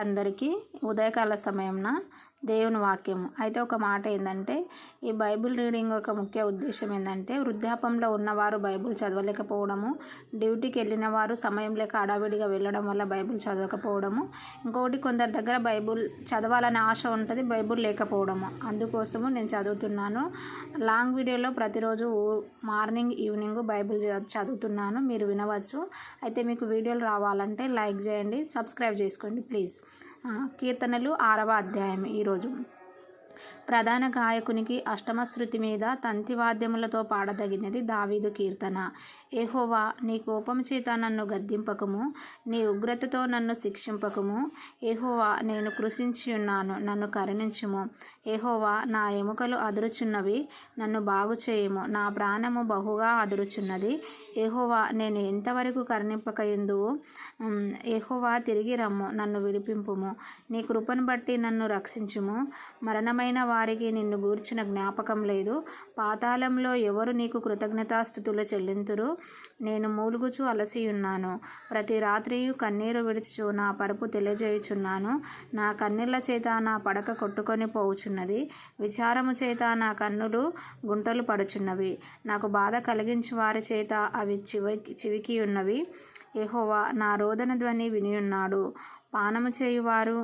అందరికీ ఉదయకాల సమయంన దేవుని వాక్యము అయితే ఒక మాట ఏంటంటే, ఈ బైబిల్ రీడింగ్ ఒక ముఖ్య ఉద్దేశం ఏంటంటే, వృద్ధాపంలో ఉన్నవారు బైబిల్ చదవలేకపోవడము, డ్యూటీకి వెళ్ళిన వారు సమయం లేక హడావిడిగా వెళ్ళడం వల్ల బైబిల్ చదవకపోవడము, ఇంకొకటి కొందరి దగ్గర బైబిల్ చదవాలనే ఆశ ఉంటుంది, బైబిల్ లేకపోవడము. అందుకోసము నేను చదువుతున్నాను. లాంగ్ వీడియోలో ప్రతిరోజు మార్నింగ్ ఈవినింగ్ బైబిల్ చదువుతున్నాను, మీరు వినవచ్చు. అయితే మీకు వీడియోలు రావాలంటే లైక్ చేయండి, సబ్స్క్రైబ్ చేసుకోండి ప్లీజ్. కీర్తనలు 6వ అధ్యాయం. ఈరోజు ప్రధాన గాయకునికి అష్టమ శృతి మీద తంతి వాద్యములతో పాడదగినది దావీదు కీర్తన. యెహోవా, నీ కోపం చేత నన్ను గద్దింపకము, నీ ఉగ్రతతో నన్ను శిక్షింపకము. యెహోవా, నేను కృషించి ఉన్నాను, నన్ను కరుణించుము. యెహోవా, నా ఎముకలు అదురుచున్నవి, నన్ను బాగు చేయుము. నా ప్రాణము బహుగా అదురుచున్నది. యెహోవా, నేను ఎంతవరకు కరుణింపకయుందువు? యెహోవా, తిరిగి రమ్ము, నన్ను విడిపింపుము. నీ కృపను బట్టి నన్ను రక్షించుము. మరణమైన వారికి నిన్ను గూర్చిన జ్ఞాపకం లేదు. పాతాళంలో ఎవరు నీకు కృతజ్ఞతాస్తుతులు చెల్లింతురు? నేను మూలుగుచు అలసియున్నాను, ప్రతి రాత్రియు కన్నీరు విడుచు నా పరుపు తెలియజేయుచున్నాను. నా కన్నీళ్ల చేత నా పడక కొట్టుకొని పోవుచున్నది, విచారము చేత నా కన్నులు గుంటలు పడుచున్నవి. నాకు బాధ కలిగించు వారి చేత అవి చివికి ఉన్నవి. యెహోవా నా రోదన ధ్వని వినియున్నాడు. పానము చేయువారు